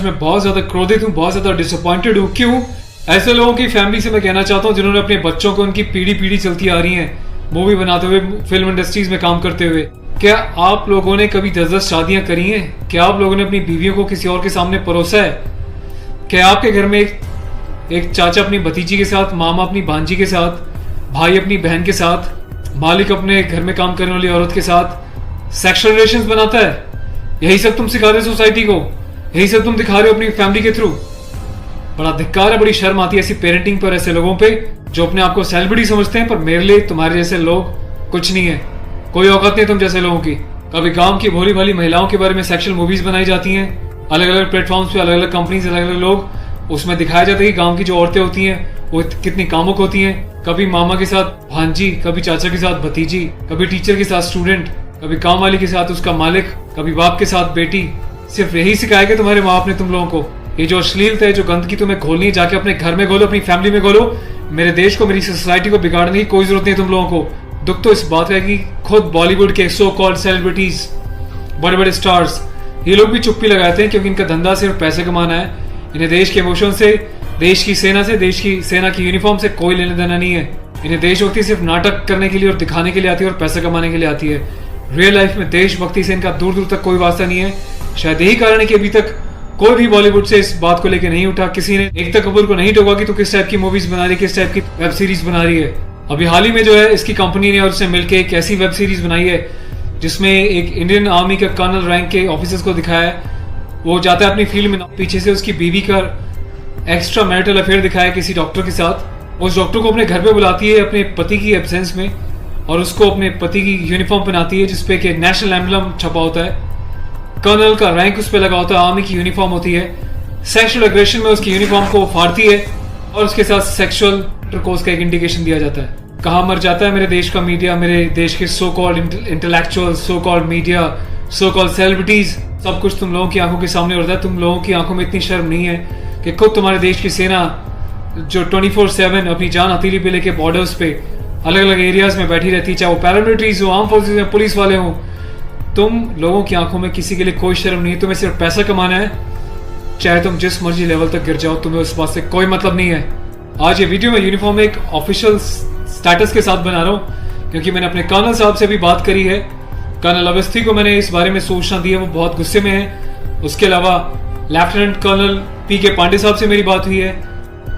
मैं बहुत ज्यादा क्रोधित हूँ, बहुत ज्यादा डिसअपॉइंटेड हूँ। क्यों? ऐसे लोगों की फैमिली से मैं कहना चाहता हूँ जिन्होंने अपने बच्चों को उनकी पीढ़ी पीढ़ी चलती आ रही है, मूवी बनाते हुए, फिल्म इंडस्ट्रीज में काम करते हुए। क्या आप लोगों ने कभी 10-10 शादियां करी हैं? क्या आप लोगों ने अपनी बीवियों को किसी और के सामने परोसा है? क्या आपके घर में एक चाचा अपनी भतीजी के साथ, मामा अपनी भांजी के साथ, भाई अपनी बहन के साथ, मालिक अपने घर में काम करने वाली औरत के साथ सेक्सुअल रिलेशंस बनाता है? यही सब तुम सिखा रहे हो सोसाइटी को? यही सब तुम दिखा रहे हो अपनी फैमिली के थ्रू? बड़ा धिक्कार है, बड़ी शर्म आती है ऐसी पेरेंटिंग पर, ऐसे लोगों पे जो अपने आप को सेलिब्रिटी समझते हैं। पर मेरे लिए तुम्हारे जैसे लोग कुछ नहीं है, कोई औकात नहीं तुम जैसे लोगों की। कभी गांव की भोली भाली महिलाओं के बारे में सेक्सुअल मूवीज बनाई जाती हैं, अलग अलग प्लेटफॉर्म्स पे, अलग अलग कंपनीज, अलग अलग लोग, उसमें दिखाया जाता है कि गांव की जो औरतें होती हैं वो कितनी कामुक होती हैं। कभी मामा के साथ भांजी, कभी चाचा के साथ भतीजी, कभी टीचर के साथ स्टूडेंट, कभी काम वाली के साथ उसका मालिक, कभी बाप के साथ बेटी। सिर्फ यही सिखाया कि तुम्हारे माँ बाप ने तुम लोगों को? ये जो अश्लीलता है, जो गंदगी तुम्हें खोलनी है, जाके अपने घर में घोलो, अपनी फैमिली में घोलो। मेरे देश को, मेरी सोसाइटी को बिगाड़ने की कोई जरूरत नहीं है तुम लोगों को। दुख तो इस बात का है कि खुद बॉलीवुड के सो कॉल्ड सेलिब्रिटीज, बड़े बड़े स्टार्स, ये लोग भी चुप्पी लगाते हैं क्योंकि इनका धंधा सिर्फ पैसे कमाना है। इन्हें देश के इमोशन से, देश की सेना से, देश की सेना की यूनिफॉर्म से कोई लेना देना नहीं है। इन्हें देशभक्ति सिर्फ नाटक करने के लिए और दिखाने के लिए आती है और पैसे कमाने के लिए आती है। रियल लाइफ में देशभक्ति से इनका दूर दूर तक कोई वास्ता नहीं है। शायद यही कारण है कि अभी तक कोई भी बॉलीवुड से इस बात को लेकर नहीं उठा, किसी ने एकता कपूर को नहीं टोका कि तू किस टाइप की मूवीज बना रही है, किस टाइप की वेब सीरीज बना रही है। अभी हाल ही में जो है इसकी कंपनी ने और उसने मिलकर एक ऐसी वेब सीरीज बनाई है जिसमें एक इंडियन आर्मी के कर्नल रैंक के ऑफिसर्स को दिखाया है। वो जाता है अपनी फील्ड में, पीछे से उसकी बीवी का एक्स्ट्रा मैरिटल अफेयर दिखाया है किसी डॉक्टर के साथ। उस डॉक्टर को अपने घर पे बुलाती है अपने पति की एब्सेंस में और उसको अपने पति की यूनिफॉर्म पहनाती है जिसपे कि नेशनल एम्बलम छपा होता है, कर्नल का रैंक उस पर लगा होता है, आर्मी की यूनिफॉर्म होती है। सेक्सुअल एग्रेशन में उसकी यूनिफॉर्म को फाड़ती है और उसके साथ सेक्सुअल इंटरकोर्स का एक इंडिकेशन दिया जाता है। कहाँ मर जाता है मेरे देश का मीडिया, मेरे देश के so called intellectual, so called media, so called celebrities. सब कुछ तुम लोगों की आंखों के सामने होता है। तुम लोगों की आंखों में इतनी शर्म नहीं है कि खुद तुम्हारे देश की सेना जो 24/7 अपनी जान हथेली पे लेके बॉर्डर्स पे अलग अलग एरियाज में बैठी रहती है, चाहे वो पैरामिलिट्रीज हो, आर्म फोर्सेज में पुलिस वाले हों, तुम लोगों की आंखों में किसी के लिए कोई शर्म नहीं है। तुम्हें सिर्फ पैसा कमाना है, चाहे तुम जिस मर्जी लेवल तक गिर जाओ, तुम्हें उस बात से कोई मतलब नहीं है। आज ये वीडियो में यूनिफॉर्म एक ऑफिशियल स्टेटस के साथ बना रहा हूँ क्योंकि मैंने अपने कर्नल साहब से भी बात करी है। कर्नल अवस्थी को मैंने इस बारे में सूचना दी है, वो बहुत गुस्से में है। उसके अलावा लेफ्टिनेंट कर्नल PK पांडे साहब से मेरी बात हुई है।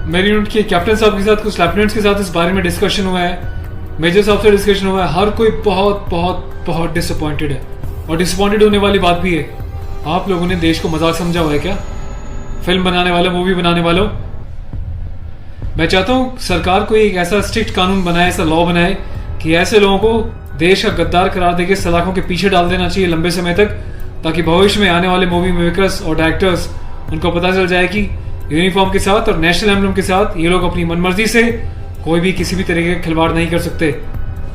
मेरी यूनिट के कैप्टन साहब के साथ, कुछ लेफ्टिनेंट्स के साथ इस बारे में डिस्कशन हुआ है, मेजर साहब से डिस्कशन हुआ है। हर कोई बहुत बहुत बहुत डिसअपॉइंटेड है और डिसअपॉइंटेड होने वाली बात भी है। आप लोगों ने देश को मजाक समझा हुआ है क्या? फिल्म बनाने वालों, मूवी बनाने वालों, मैं चाहता हूँ सरकार को एक ऐसा स्ट्रिक्ट कानून बनाए, ऐसा लॉ बनाए कि ऐसे लोगों को देश का गद्दार करार देके सलाखों के पीछे डाल देना चाहिए लंबे समय तक, ताकि भविष्य में आने वाले मूवी मेकर्स और डायरेक्टर्स उनको पता चल जाए कि यूनिफॉर्म के साथ और नेशनल एम्बलम के साथ ये लोग अपनी मनमर्जी से कोई भी किसी भी तरीके का खिलवाड़ नहीं कर सकते।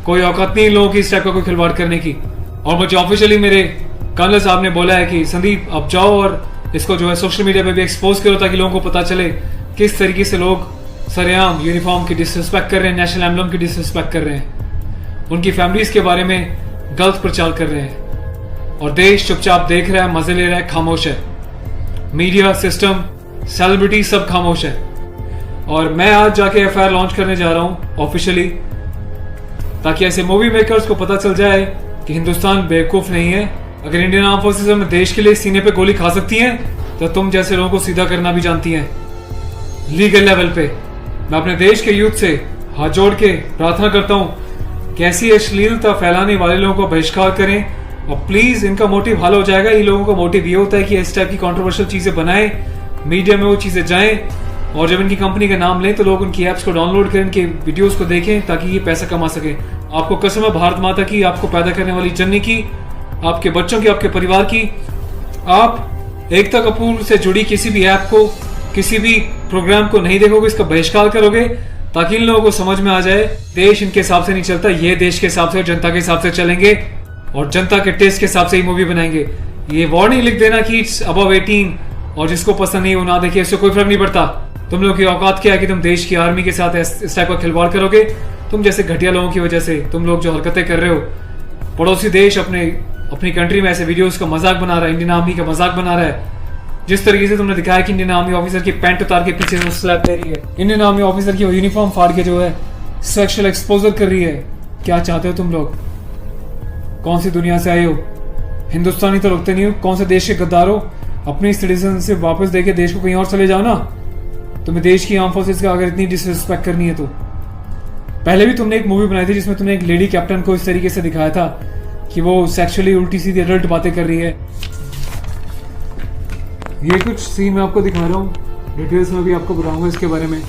कोई औकात नहीं लोगों की इस टाइप का कोई खिलवाड़ करने की। और मुझे ऑफिशियली मेरे कर्नल साहब ने बोला है कि संदीप अब जाओ और इसको जो है सोशल मीडिया पे भी एक्सपोज करो ताकि लोगों को पता चले किस तरीके से लोग सरेआम यूनिफॉर्म की डिसरिस्पेक्ट कर रहे हैं, नेशनल एम्बलम की डिसरिस्पेक्ट कर रहे हैं, उनकी फैमिलीज के बारे में गलत प्रचार कर रहे हैं और देश चुपचाप देख रहा है, मजे ले रहा है, खामोश है। मीडिया, सिस्टम, सेलिब्रिटी सब खामोश है। और मैं आज जाके FIR लॉन्च करने जा रहा हूं ऑफिशियली, ताकि ऐसे मूवी मेकर्स को पता चल जाए कि हिंदुस्तान बेवकूफ नहीं है। अगर इंडियन आर्म फोर्सेस में देश के लिए सीने पे गोली खा सकती हैं तो तुम जैसे लोगों को सीधा करना भी जानती हैं लीगल लेवल पे। मैं अपने देश के यूथ से हाथ जोड़ के प्रार्थना करता हूं कि ऐसी अश्लीलता फैलाने वाले लोगों को बहिष्कार करें और प्लीज, इनका मोटिव हल हो जाएगा। ये लोगों का मोटिव ये होता है कि इस टाइप की कंट्रोवर्शियल चीजें बनाएं, मीडिया में वो चीजें जाएं और जब इनकी कंपनी का नाम लें तो लोग उनकी ऐप्स को डाउनलोड करें, इनके वीडियोस को देखें ताकि ये पैसा कमा सके। आपको कसम है भारत माता की, आपको पैदा करने वाली जननी की, आपके बच्चों की, आपके परिवार की, आप एकता कपूर से जुड़ी किसी भी ऐप को, किसी भी प्रोग्राम को नहीं देखोगे, इसका बहिष्कार करोगे ताकि इन लोगों को समझ में आ जाए देश इनके हिसाब से नहीं चलता, ये देश के हिसाब से, जनता के हिसाब से चलेंगे और जनता के टेस्ट के हिसाब से ही मूवी बनाएंगे। ये वार्निंग लिख देना कि इट्स अबव 18 और जिसको पसंद नहीं वो ना देखे, इससे कोई फर्क नहीं पड़ता। तुम लोग की औकात क्या है कि तुम देश की आर्मी के साथ इस टाइप का खिलवाड़ करोगे? तुम जैसे घटिया लोगों की वजह से तुम लोग जो हरकतें कर रहे हो, पड़ोसी देश अपनी कंट्री में ऐसे वीडियोस का मजाक बना रहा है, इंडियन आर्मी का मजाक बना रहा है, जिस तरीके से तुमने दिखाया कि इंडियन आर्मी ऑफिसर की पैंट उतार के पीछे से स्लैप दे रही है, इंडियन आर्मी ऑफिसर की यूनिफॉर्म फाड़ के जो है सेक्सुअल एक्सपोजर कर रही है, क्या चाहते हो तुम लोग? कौन सी दुनिया से आए हो? हिंदुस्तानी तो लगते नहीं हो, कौन से देश के गद्दार हो? अपनी सिटीजनशिप वापस देके देश को कहीं और चले जाओ ना। तुम्हें देश की आर्म फोर्सेस का अगर इतनी डिसरिस्पेक्ट करनी है तो। पहले भी तुमने एक मूवी बनाई थी जिसमें तुमने एक लेडी कैप्टन को इस तरीके से दिखाया था कि वो सेक्सुअली उल्टी सीधी एडल्ट बातें कर रही है। ये कुछ सीन मैं आपको दिखा रहा हूँ, डिटेल्स में भी आपको बताऊंगा इसके बारे में।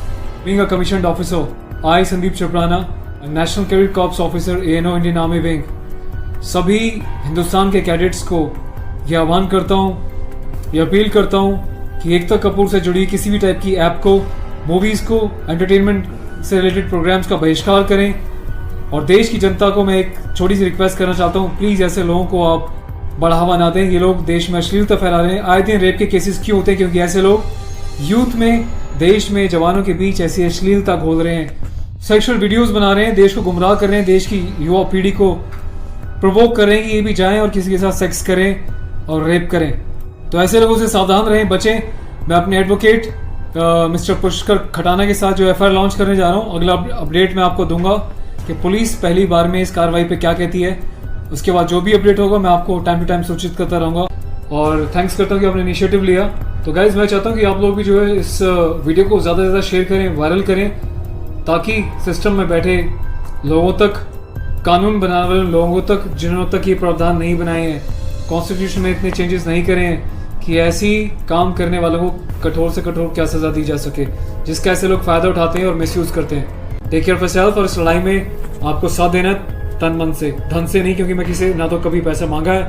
Being a commissioned officer, I Sandeep चपराना, national cadet corps officer ANO Indian army wing, सभी हिंदुस्तान के कैडेट्स को यह आह्वान करता हूँ, यह अपील करता हूँ कि एकता कपूर से जुड़ी किसी भी टाइप की ऐप को, मूवीज को, एंटरटेनमेंट से रिलेटेड प्रोग्राम्स का बहिष्कार करें। और देश की जनता को मैं एक छोटी सी रिक्वेस्ट करना चाहता हूँ, प्लीज ऐसे लोगों को आप बढ़ावा ना दें। ये लोग देश में अश्लीलता फैला रहे हैं। आए दिन रेप के केसेस क्यों होते हैं? क्योंकि ऐसे लोग यूथ में, देश में, जवानों के बीच ऐसी अश्लीलता घोल रहे हैं, सेक्सुअल वीडियोस बना रहे हैं, देश को गुमराह कर रहे हैं, देश की युवा पीढ़ी को प्रोवोक कर रहे हैं कि ये भी जाएं और किसी के साथ सेक्स करें और रेप करें। तो ऐसे लोगों से सावधान रहें, बचें। मैं अपने एडवोकेट मिस्टर पुष्कर खटाना के साथ जो FIR लॉन्च करने जा रहा हूँ, अगला अपडेट मैं आपको दूंगा कि पुलिस पहली बार में इस कार्रवाई पे क्या कहती है। उसके बाद जो भी अपडेट होगा मैं आपको टाइम टू टाइम सूचित करता रहूँगा। और थैंक्स करता हूँ कि आपने इनिशिएटिव लिया। तो गाइज मैं चाहता हूँ कि आप लोग भी जो है इस वीडियो को ज़्यादा से ज़्यादा शेयर करें, वायरल करें, ताकि सिस्टम में बैठे लोगों तक, कानून बनाने वाले लोगों तक, जिन्होंने तक ये प्रावधान नहीं बनाए हैं, कॉन्स्टिट्यूशन में इतने चेंजेस नहीं करे हैं कि ऐसी काम करने वालों को कठोर से कठोर क्या सजा दी जा सके, जिसका ऐसे लोग फायदा उठाते हैं और मिसयूज करते हैं। Take care of yourself. और इस लड़ाई में आपको साथ देना तन मन से, धन से नहीं, क्योंकि मैं किसी ना तो कभी पैसा मांगा है,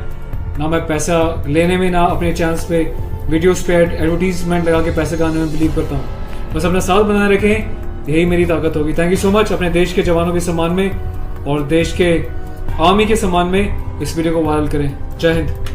ना मैं पैसा लेने में, ना अपने चैनल्स पे वीडियोस पे एडवर्टीजमेंट लगा के पैसे कमाने में बिलीव करता हूँ। बस अपना साथ बनाए रखें, यही मेरी ताकत होगी। Thank you so much. अपने देश के जवानों के सम्मान में और देश के आर्मी के सम्मान में इस वीडियो को वायरल करें। जय हिंद।